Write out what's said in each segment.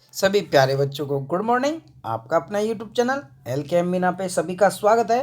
सभी प्यारे बच्चों को गुड मॉर्निंग। आपका अपना यूट्यूब चैनल LKM मीना पे सभी का स्वागत है।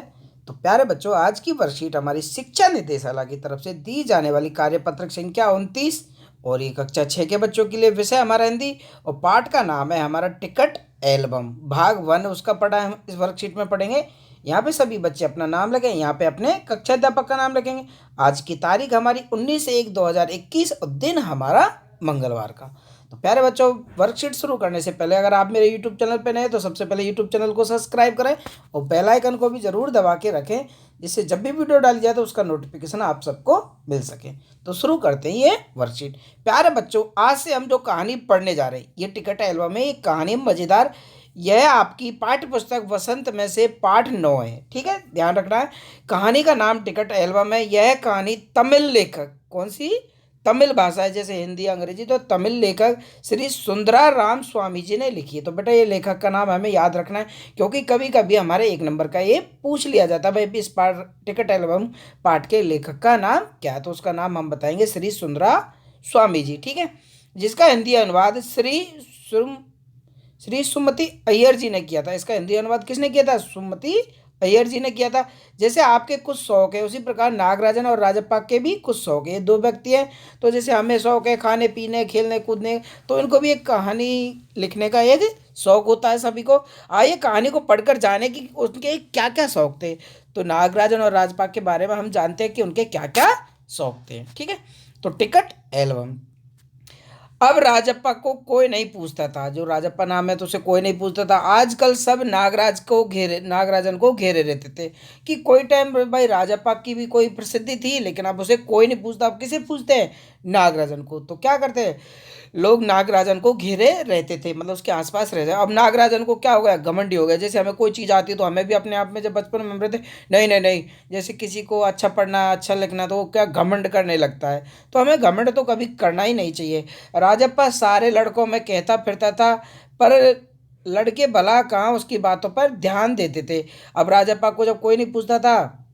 तो प्यारे बच्चों, आज की वर्कशीट हमारी शिक्षा निदेशालय की तरफ से दी जाने वाली कार्यपत्रक संख्या 29 और ये कक्षा 6 के बच्चों के लिए विषय हमारा हिंदी और पाठ का नाम है हमारा टिकट एल्बम भाग 1। उसका पढ़ा हम इस वर्कशीट में पढ़ेंगे। यहाँ पे सभी बच्चे अपना नाम लिखें, यहाँ पे अपने कक्षा अध्यापक का नाम लिखेंगे। आज की तारीख हमारी 19/1/2021 और दिन हमारा मंगलवार का। तो प्यारे बच्चों, वर्कशीट शुरू करने से पहले अगर आप मेरे यूट्यूब चैनल पर नए हैं तो सबसे पहले यूट्यूब चैनल को सब्सक्राइब करें और बेल आइकन को भी ज़रूर दबा के रखें, जिससे जब भी वीडियो डाली जाए तो उसका नोटिफिकेशन आप सबको मिल सके। तो शुरू करते हैं ये वर्कशीट। प्यारे बच्चों, आज से हम जो कहानी पढ़ने जा रहे हैं ये टिकट एल्बम है। ये कहानी मज़ेदार, यह आपकी पाठ्य पुस्तक वसंत में से पाठ 9 है। ठीक है, ध्यान रखना है। कहानी का नाम टिकट एल्बम है। यह कहानी तमिल लेखक, कौन सी तमिल भाषा है जैसे हिंदी अंग्रेजी, तो तमिल लेखक श्री सुंदरा राम स्वामी जी ने लिखी है। तो बेटा ये लेखक का नाम हमें याद रखना है, क्योंकि कभी कभी हमारे 1 नंबर का ये पूछ लिया जाता है, भाई इस पाठ टिकट एल्बम पाठ के लेखक का नाम क्या है। तो उसका नाम हम बताएंगे श्री सुंदरा स्वामी जी। ठीक है, जिसका हिंदी अनुवाद श्री सुमति अय्यर जी ने किया था। इसका हिंदी अनुवाद किसने किया था? सुमति अय्यर जी ने किया था। जैसे आपके कुछ शौक है, उसी प्रकार नागराजन और राजप्पा के भी कुछ शौक है। ये 2 व्यक्ति हैं। तो जैसे हमें शौक है खाने पीने खेलने कूदने, तो इनको भी एक कहानी लिखने का एक शौक होता है सभी को। आइए कहानी को पढ़कर जाने कि उनके क्या क्या शौक थे। तो नागराजन और राजप्पा के बारे में हम जानते हैं कि उनके क्या क्या शौक थे। ठीक है, तो टिकट एल्बम। अब राजप्पा को कोई नहीं पूछता था, जो राजप्पा नाम है तो उसे कोई नहीं पूछता था। आजकल सब नागराजन को घेरे रहते थे कि कोई टाइम भाई राजप्पा की भी कोई प्रसिद्धि थी, लेकिन अब उसे कोई नहीं पूछता। अब किसे पूछते हैं? नागराजन को। तो क्या करते हैं लोग? नागराजन को घेरे रहते थे, मतलब उसके आसपास रहते। अब नागराजन को क्या हो गया? घमंडी हो गया। जैसे हमें कोई चीज़ आती है तो हमें भी अपने आप में, जब बचपन में हम रहते, नहीं नहीं नहीं, जैसे किसी को अच्छा पढ़ना अच्छा लिखना तो वो क्या घमंड करने लगता है। तो हमें घमंड तो कभी करना ही नहीं चाहिए। राजप्पा सारे लड़कों में कहता फिरता था, पर लड़के भला कहाँ उसकी बातों पर ध्यान देते थे। अब राजप्पा को जब कोई नहीं पूछता था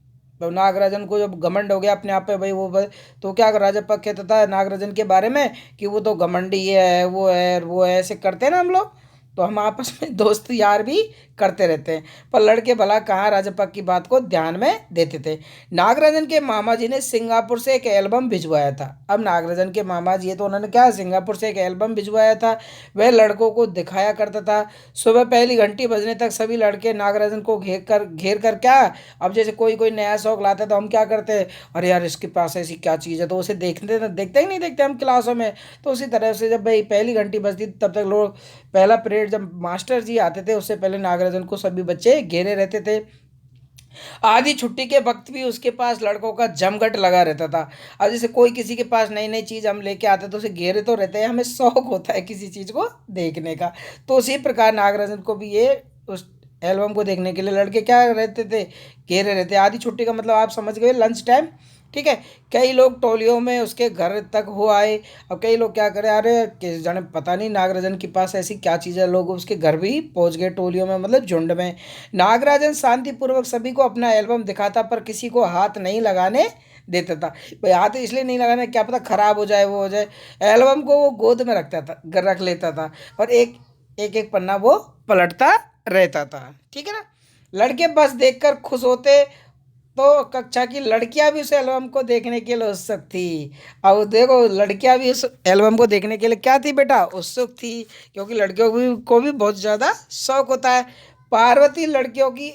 तो नागराजन को जब घमंड हो गया अपने आप पे, भाई तो क्या राजप्पा कहता था नागराजन के बारे में कि वो तो घमंडी है, वो है, ऐसे करते हैं ना हम लोग। तो हम आपस में दोस्त यार भी करते रहते हैं, पर लड़के भला कहाँ राजप्पा की बात को ध्यान में देते थे। नागराजन के मामा जी ने सिंगापुर से एक एल्बम भिजवाया था। अब नागराजन के मामा जी है तो उन्होंने क्या, सिंगापुर से एक एल्बम भिजवाया था। वह लड़कों को दिखाया करता था। सुबह पहली घंटी बजने तक सभी लड़के नागराजन को घेर कर क्या, अब जैसे कोई कोई नया शौक लाता है तो हम क्या करते हैं, अरे यार इसके पास ऐसी क्या चीज़ है, तो उसे देखते ही नहीं देखते हम क्लासों में। तो उसी तरह से जब भाई पहली घंटी बजती तब तक लोग, पहला पीरियड जब मास्टर जी आते थे उससे पहले नागराजन को सभी बच्चे घेरे रहते थे। आधी छुट्टी के वक्त भी उसके पास लड़कों का जमघट लगा रहता था। अब जैसे कोई किसी के पास नई नई चीज़ हम लेके आते तो उसे घेरे तो रहते हैं, हमें शौक होता है किसी चीज़ को देखने का। तो उसी प्रकार नागराजन को भी ये उस एल्बम को देखने के लिए लड़के क्या रहते थे, घेरे रहते। आधी छुट्टी का मतलब आप समझ गए, लंच टाइम। ठीक है, कई लोग टोलियों में उसके घर तक हो आए। अब कई लोग क्या करें, अरे किस जाने पता नहीं नागराजन के पास ऐसी क्या चीज़ है, लोग उसके घर भी पहुंच गए टोलियों में, मतलब झुंड में। नागराजन शांतिपूर्वक सभी को अपना एल्बम दिखाता, पर किसी को हाथ नहीं लगाने देता था। भाई हाथ इसलिए नहीं लगाने, क्या पता खराब हो जाए, वो हो जाए। एल्बम को वो गोद में रख लेता था और एक एक एक पन्ना वो पलटता रहता था। ठीक है ना। लड़के बस देखकर खुश होते, तो कक्षा की लड़कियां भी उस एल्बम को देखने के लिए उत्सुक थी। अब देखो लड़कियां भी उस एल्बम को देखने के लिए क्या थी बेटा, उत्सुक थी, क्योंकि लड़कियों को भी बहुत ज़्यादा शौक होता है। पार्वती लड़कियों की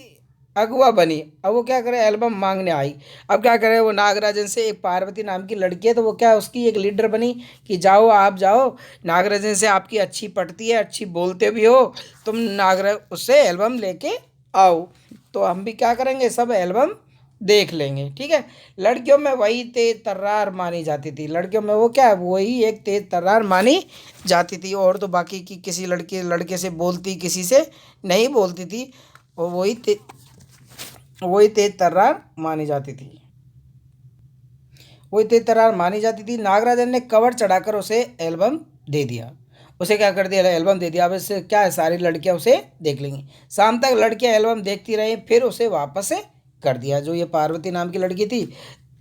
अगुआ बनी। अब वो क्या करे, एल्बम मांगने आई। अब क्या करे, वो नागराजन से, एक पार्वती नाम की लड़की है तो वो क्या उसकी एक लीडर बनी कि जाओ आप जाओ, नागराजन से आपकी अच्छी पटती है, अच्छी बोलते भी हो, तुम नागराज उससे एल्बम लेके आओ। तो हम भी क्या करेंगे, सब एल्बम देख लेंगे। ठीक है, लड़कियों में वही तेज तर्रार मानी जाती थी। लड़कियों में वो क्या, वही एक तेज तर्रार मानी जाती थी, और तो बाकी की किसी लड़के से बोलती, किसी से नहीं बोलती थी। और वही तेज तर्रार मानी जाती थी, वही तेज तर्रार मानी जाती थी। नागराजन ने कवर चढ़ाकर उसे एल्बम दे दिया। उसे क्या कर दिया, एल्बम दे दिया। अब इससे क्या है, सारी लड़कियां उसे देख लेंगी। शाम तक लड़कियां एल्बम देखती रही, फिर उसे वापस से कर दिया। जो ये पार्वती नाम की लड़की थी,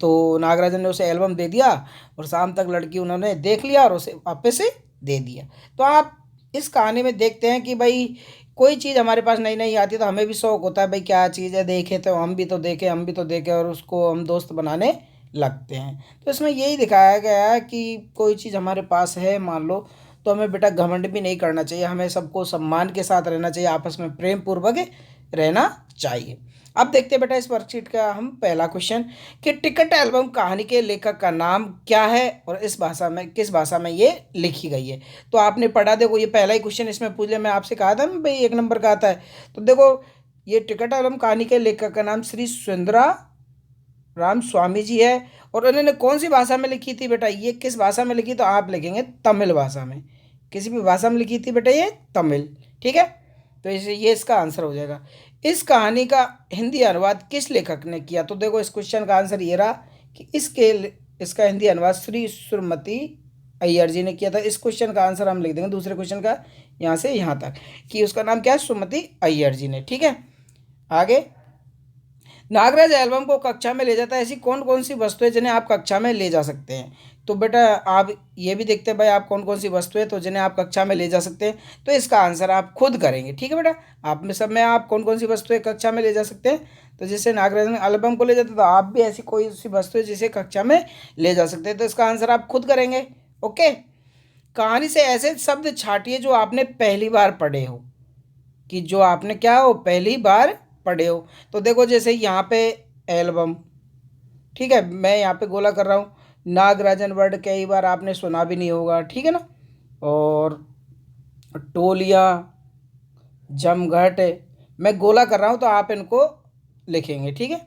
तो नागराजन ने उसे एल्बम दे दिया और शाम तक लड़की उन्होंने देख लिया और उसे वापस से दे दिया। तो आप इस कहानी में देखते हैं कि भाई कोई चीज़ हमारे पास नई नई आती है तो हमें भी शौक होता है भाई क्या चीज़ है, देखे तो हम भी तो देखें, हम भी तो देखें, और उसको हम दोस्त बनाने लगते हैं। तो इसमें यही दिखाया गया है कि कोई चीज़ हमारे पास है मान लो, तो हमें बेटा घमंड भी नहीं करना चाहिए, हमें सबको सम्मान के साथ रहना चाहिए, आपस में प्रेम पूर्वक रहना चाहिए। अब देखते हैं बेटा इस वर्कशीट का हम पहला क्वेश्चन कि टिकट एल्बम कहानी के लेखक का नाम क्या है और इस भाषा में किस भाषा में ये लिखी गई है। तो आपने पढ़ा, देखो ये पहला ही क्वेश्चन इसमें पूछ लिया, मैं आपसे कहा था भाई 1 नंबर का आता है। तो देखो ये टिकट एल्बम कहानी के लेखक का नाम श्री सुंदरा राम स्वामी जी है, और उन्होंने कौन सी भाषा में लिखी थी बेटा, ये किस भाषा में लिखी, तो आप लिखेंगे तमिल भाषा में, किसी भी भाषा में लिखी थी बेटा ये तमिल, ठीक है। तो इसे ये इसका आंसर हो जाएगा। इस कहानी का हिंदी अनुवाद किस लेखक ने किया, तो देखो इस क्वेश्चन का आंसर ये रहा कि इसका हिंदी अनुवाद श्री सुरमती अय्यर जी ने किया था। इस क्वेश्चन का आंसर हम लिख देंगे दूसरे क्वेश्चन का यहाँ से यहाँ तक कि उसका नाम क्या है, सुमति अय्यर जी ने, ठीक है। आगे, नागराज एल्बम को कक्षा में ले जाता है ऐसी कौन कौन सी वस्तुएं जिन्हें आप कक्षा में ले जा सकते हैं। तो बेटा आप ये भी देखते हैं भाई आप कौन कौन सी वस्तुएं तो जिन्हें आप कक्षा में ले जा सकते हैं, तो इसका आंसर आप खुद करेंगे, ठीक है बेटा। आप में सब में आप कौन कौन सी वस्तुएं कक्षा में ले जा सकते हैं, तो जैसे नागराज एल्बम को ले जाते तो आप भी ऐसी कोई सी वस्तुएं जिसे कक्षा में ले जा सकते हैं, तो इसका आंसर आप खुद करेंगे। ओके, कहानी से ऐसे शब्द छाटिए जो आपने पहली बार पढ़े हो, कि जो आपने क्या हो पहली बार पढ़े हो। तो देखो जैसे यहाँ पे एल्बम, ठीक है, मैं यहाँ पे गोला कर रहा हूँ, नागराजन वर्ड कई बार आपने सुना भी नहीं होगा, ठीक है ना। और टोलियाँ, जमघट, मैं गोला कर रहा हूँ तो आप इनको लिखेंगे, ठीक है।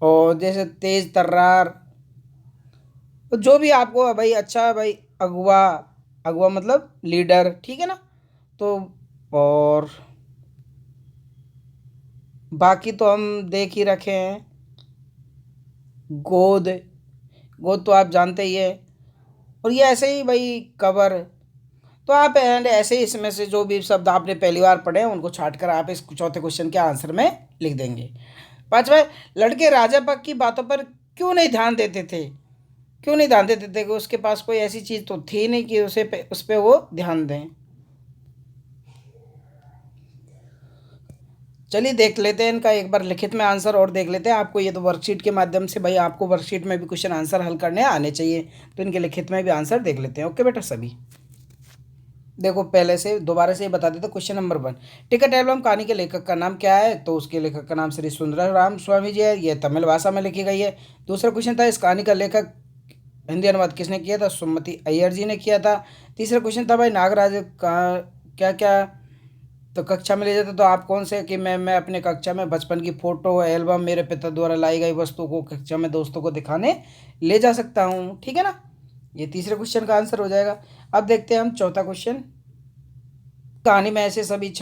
और जैसे तेज तर्रार, तो जो भी आपको भाई अच्छा भाई, अगवा, अगवा मतलब लीडर, ठीक है ना। तो और बाकी तो हम देख ही रखे हैं, गोद, गोद तो आप जानते ही है। और ये ऐसे ही भाई कवर, तो आप एंड ऐसे ही इसमें से जो भी शब्द आपने पहली बार पढ़े हैं उनको छाट कर आप इस चौथे क्वेश्चन के आंसर में लिख देंगे। पांचवा, लड़के राजा पग की बातों पर क्यों नहीं ध्यान देते थे, क्यों नहीं ध्यान देते थे, कि उसके पास कोई ऐसी चीज़ तो थी नहीं कि उस पर वो ध्यान दें। चलिए देख लेते हैं इनका एक बार लिखित में आंसर और देख लेते हैं। आपको ये तो वर्कशीट के माध्यम से भाई आपको वर्कशीट में भी क्वेश्चन आंसर हल करने आने चाहिए, तो इनके लिखित में भी आंसर देख लेते हैं। ओके बेटा, सभी देखो पहले से दोबारा से बता देते, क्वेश्चन नंबर 1, टिकट एल्बम कहानी के लेखक का नाम क्या है, तो उसके लेखक का नाम श्री सुंदर राम स्वामी जी है, ये तमिल भाषा में लिखी गई है। दूसरा क्वेश्चन था इस कहानी का लेखक हिंदी अनुवाद किसने किया था, सुमति अय्यर जी ने किया था। तीसरा क्वेश्चन था भाई नागराज का क्या क्या तो कक्षा में ले जाते, तो आप कौन से कि मैं अपने कक्षा में बचपन की फ़ोटो एल्बम मेरे पिता द्वारा लाई गई वस्तुओं को कक्षा में दोस्तों को दिखाने ले जा सकता हूँ, ठीक है ना। ये तीसरे क्वेश्चन का आंसर हो जाएगा। अब देखते हैं हम चौथा क्वेश्चन, कहानी में ऐसे सभी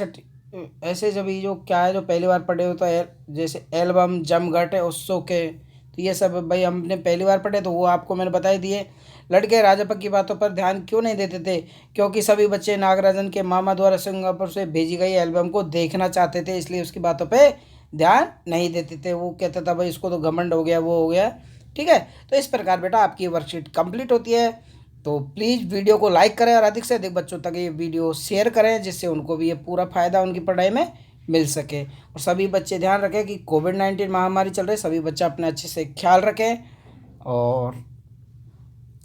ऐसे सभी जो क्या है जो पहली बार पढ़े हो, तो जैसे एल्बम, जमघट, उत्सव के, तो ये सब भाई हमने पहली बार पढ़े तो वो आपको मैंने बता ही दिए। लड़के राजापक की बातों पर ध्यान क्यों नहीं देते थे, क्योंकि सभी बच्चे नागराजन के मामा द्वारा सिंगापुर से भेजी गई एल्बम को देखना चाहते थे, इसलिए उसकी बातों पे ध्यान नहीं देते थे। वो कहता था भाई इसको तो घमंड हो गया, वो हो गया, ठीक है। तो इस प्रकार बेटा आपकी वर्कशीट कंप्लीट होती है। तो प्लीज़ वीडियो को लाइक करें और अधिक से अधिक बच्चों तक ये वीडियो शेयर करें, जिससे उनको भी ये पूरा फ़ायदा उनकी पढ़ाई में मिल सके। और सभी बच्चे ध्यान रखें कि कोविड-19 महामारी चल रही है, सभी बच्चे अपने अच्छे से ख्याल रखें और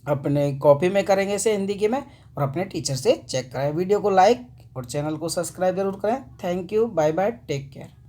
अपने कॉपी में करेंगे इसे हिंदी की में, और अपने टीचर से चेक करें। वीडियो को लाइक और चैनल को सब्सक्राइब जरूर करें। Thank you, bye bye, take care.